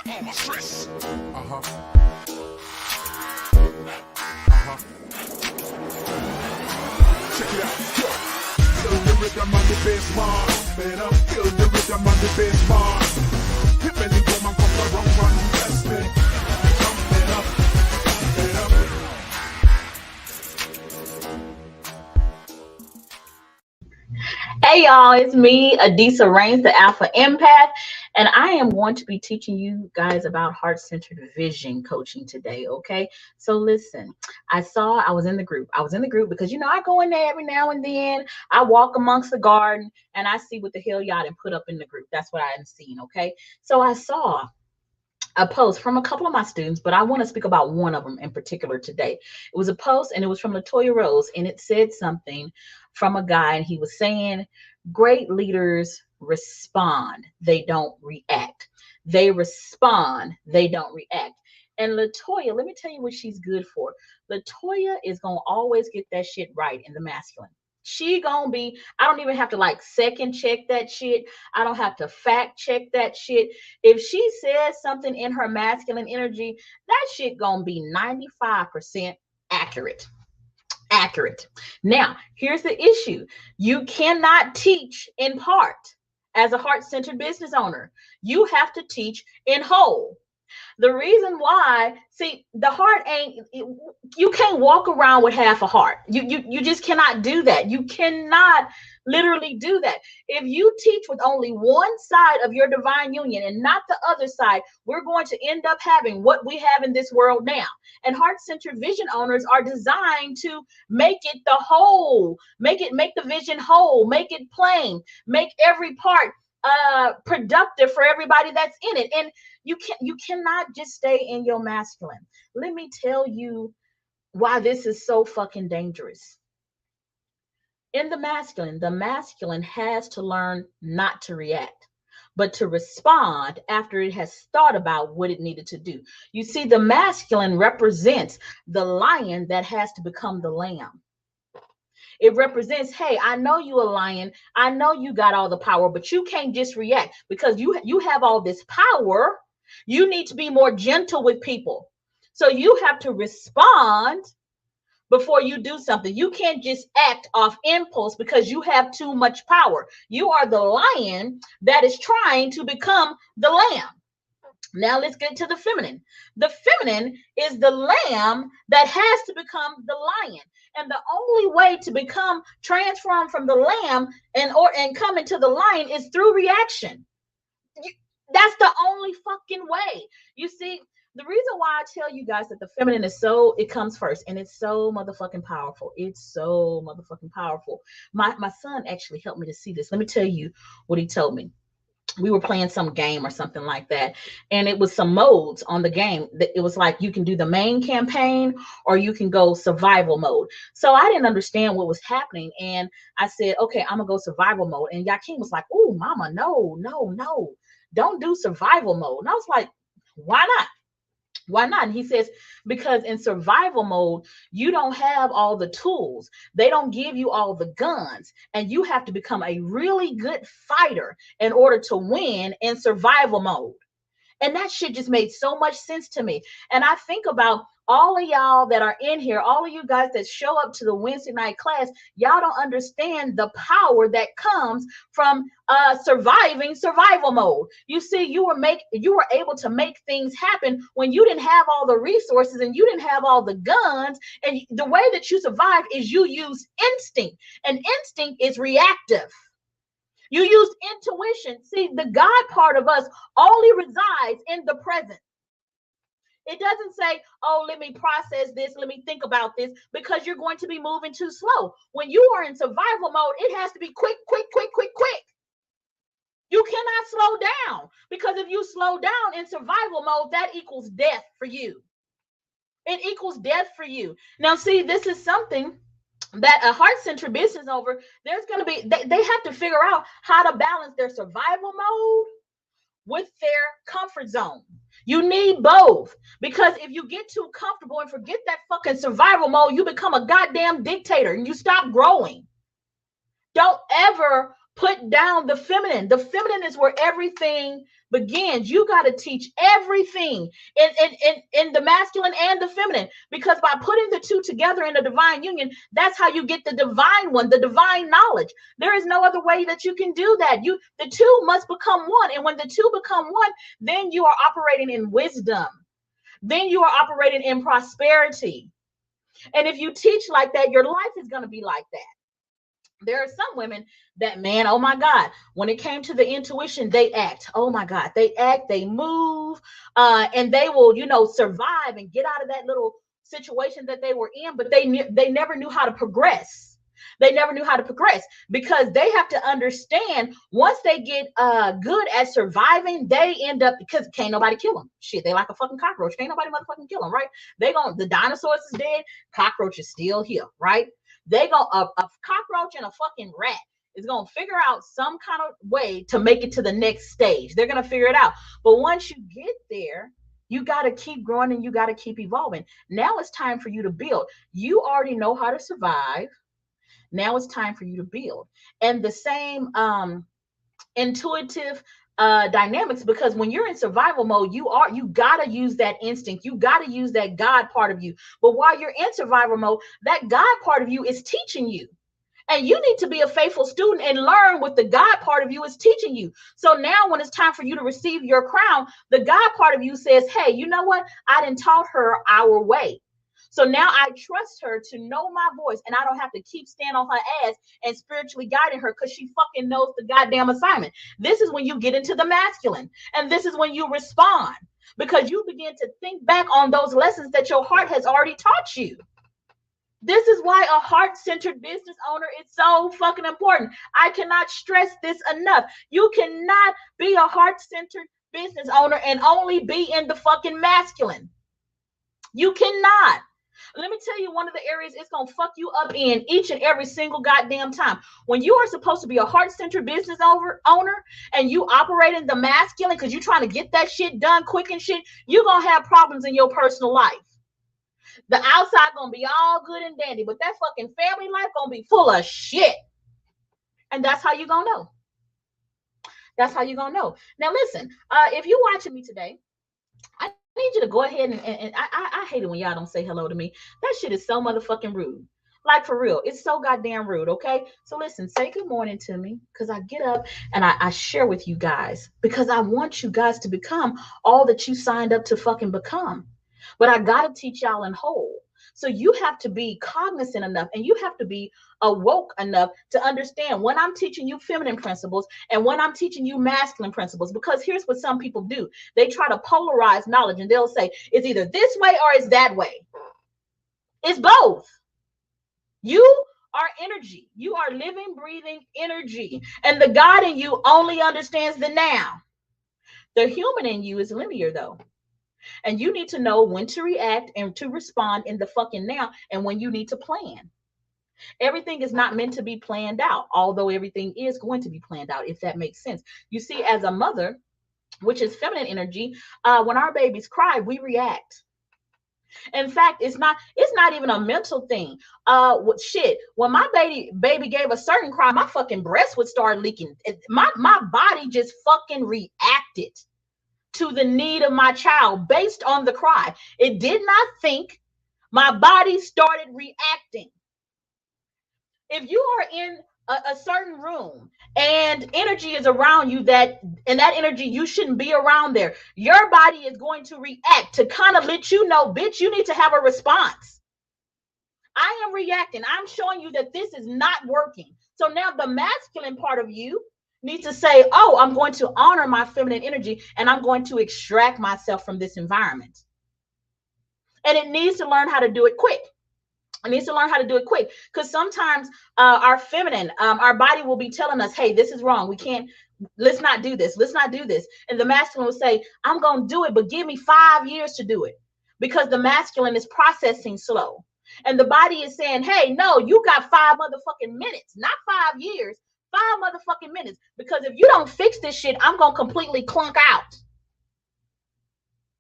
All my stress. Check it out. Feel the rhythm on the bass mark. Better feel the rhythm on the bass mark. Hip and the woman come around run bless me. Jump it up, Hey y'all, it's me, Adisa Reigns, the Alpha Empath, and I am going to be teaching you guys about heart-centered vision coaching today, okay? So listen, I was in the group. I was in the group because, I go in there every now and then. I walk amongst the garden, and I see what the hell y'all done put up in the group. That's what I done seen, okay? So I saw a post from a couple of my students, but I want to speak about one of them in particular today. It was a post, and it was from Latoya Rose, and it said something from a guy, and he was saying, great leaders respond, they don't react. They respond, they don't react. And Latoya, let me tell you what she's good for. Latoya is going to always get that shit right in the masculine. She gonna be, I don't even have to second check that shit. I don't have to fact check that shit. If she says something in her masculine energy, that shit gonna be 95% accurate. Now, here's the issue. You cannot teach in part as a heart-centered business owner. You have to teach in whole. The reason why, the heart you can't walk around with half a heart. You just cannot do that. You cannot literally do that. If you teach with only one side of your divine union and not the other side, we're going to end up having what we have in this world now. And heart-centered vision owners are designed to make it the whole, make the vision whole, make it plain, make every part productive for everybody that's in it. And you cannot just stay in your masculine. Let me tell you why this is so fucking dangerous. In the masculine has to learn not to react, but to respond after it has thought about what it needed to do. You see, the masculine represents the lion that has to become the lamb. It represents, hey, I know you a lion. I know you got all the power, but you can't just react because you have all this power. You need to be more gentle with people. So you have to respond before you do something. You can't just act off impulse because you have too much power. You are the lion that is trying to become the lamb. Now let's get to the feminine. The feminine is the lamb that has to become the lion. And the only way to transform from the lamb and come into the lion is through reaction. That's the only fucking way. You see, the reason why I tell you guys that the feminine is it comes first, and it's so motherfucking powerful. It's so motherfucking powerful. My son actually helped me to see this. Let me tell you what he told me. We were playing some game or something like that, and it was some modes on the game. It was like you can do the main campaign or you can go survival mode. So I didn't understand what was happening, and I said, okay, I'm gonna go survival mode. And Yakin was like, oh mama, no, don't do survival mode. And I was like, why not? And he says, because in survival mode, you don't have all the tools. They don't give you all the guns. And you have to become a really good fighter in order to win in survival mode. And that shit just made so much sense to me. And I think about all of y'all that are in here, all of you guys that show up to the Wednesday night class, y'all don't understand the power that comes from surviving survival mode. You see, you were able to make things happen when you didn't have all the resources and you didn't have all the guns. And the way that you survive is you use instinct, and instinct is reactive. You use intuition. See, the God part of us only resides in the present. It doesn't say, oh, let me process this, let me think about this, because you're going to be moving too slow. When you are in survival mode, it has to be quick. You cannot slow down, because if you slow down in survival mode, that equals death for you. It equals death for you. Now, see, this is something that a heart-centered business owner, there's going to be, they have to figure out how to balance their survival mode with their comfort zone. You need both, because if you get too comfortable and forget that fucking survival mode, you become a goddamn dictator and you stop growing. Don't ever put put down the feminine. The feminine is where everything begins. You got to teach everything in the masculine and the feminine, because by putting the two together in a divine union, that's how you get the divine one, the divine knowledge. There is no other way that you can do that. The two must become one. And when the two become one, then you are operating in wisdom. Then you are operating in prosperity. And if you teach like that, your life is going to be like that. There are some women that, man, oh my God, when it came to the intuition, they act. Oh my God, they act, they move, and they will, survive and get out of that little situation that they were in, but they never knew how to progress. They never knew how to progress, because they have to understand, once they get good at surviving, they end up, because can't nobody kill them. Shit, they like a fucking cockroach. Can't nobody motherfucking kill them, right? The dinosaurs is dead, cockroach is still here, right? They go a cockroach and a fucking rat is gonna figure out some kind of way to make it to the next stage. They're gonna figure it out. But once you get there, you gotta keep growing and you gotta keep evolving. Now it's time for you to build. You already know how to survive. Now it's time for you to build. And the same intuitive dynamics, because when you're in survival mode, you gotta use that instinct. You gotta use that God part of you. But while you're in survival mode, that God part of you is teaching you. And you need to be a faithful student and learn what the God part of you is teaching you. So now when it's time for you to receive your crown, the God part of you says, hey, you know what? I done taught her our way. So now I trust her to know my voice, and I don't have to keep standing on her ass and spiritually guiding her, because she fucking knows the goddamn assignment. This is when you get into the masculine, and this is when you respond, because you begin to think back on those lessons that your heart has already taught you. This is why a heart-centered business owner is so fucking important. I cannot stress this enough. You cannot be a heart-centered business owner and only be in the fucking masculine. You cannot. Let me tell you one of the areas it's going to fuck you up in each and every single goddamn time. When you are supposed to be a heart-centered business owner and you operate in the masculine because you're trying to get that shit done quick and shit, you're going to have problems in your personal life. The outside going to be all good and dandy, but that fucking family life going to be full of shit. And that's how you're going to know. That's how you're going to know. Now, listen, if you're watching me today, I need you to go ahead and I hate it when y'all don't say hello to me. That shit is so motherfucking rude. Like, for real, it's so goddamn rude, okay? So listen, say good morning to me, because I get up and I share with you guys, because I want you guys to become all that you signed up to fucking become. But I got to teach y'all in whole. So you have to be cognizant enough, and you have to be awoke enough to understand when I'm teaching you feminine principles and when I'm teaching you masculine principles. Because here's what some people do. They try to polarize knowledge, and they'll say it's either this way or it's that way. It's both. You are energy. You are living, breathing energy. And the God in you only understands the now. The human in you is linear, though. And you need to know when to react and to respond in the fucking now, and when you need to plan. Everything is not meant to be planned out, although everything is going to be planned out, if that makes sense. You see, as a mother, which is feminine energy, when our babies cry, we react. In fact, it's not even a mental thing. Shit, when my baby gave a certain cry, my fucking breast would start leaking. My body just fucking reacted to the need of my child based on the cry. It did not think. My body started reacting. If you are in a certain room and energy is around you that energy you shouldn't be around there, your body is going to react to kind of let you know, bitch, you need to have a response. I am reacting. I'm showing you that this is not working. So now the masculine part of you needs to say, oh, I'm going to honor my feminine energy, and I'm going to extract myself from this environment. And it needs to learn how to do it quick. It needs to learn how to do it quick, because sometimes our feminine, our body will be telling us, hey, this is wrong. We can't, let's not do this. Let's not do this. And the masculine will say, I'm going to do it, but give me 5 years to do it, because the masculine is processing slow. And the body is saying, hey, no, you got 5 motherfucking minutes, not 5 years. 5 motherfucking minutes, because if you don't fix this shit, I'm gonna completely clunk out.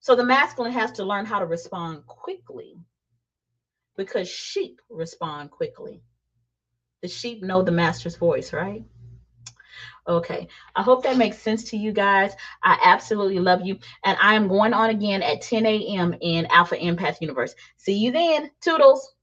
So the masculine has to learn how to respond quickly, because sheep respond quickly. The sheep know the master's voice, right? Okay. I hope that makes sense to you guys. I absolutely love you. And I am going on again at 10 a.m. in Alpha Empath Universe. See you then. Toodles.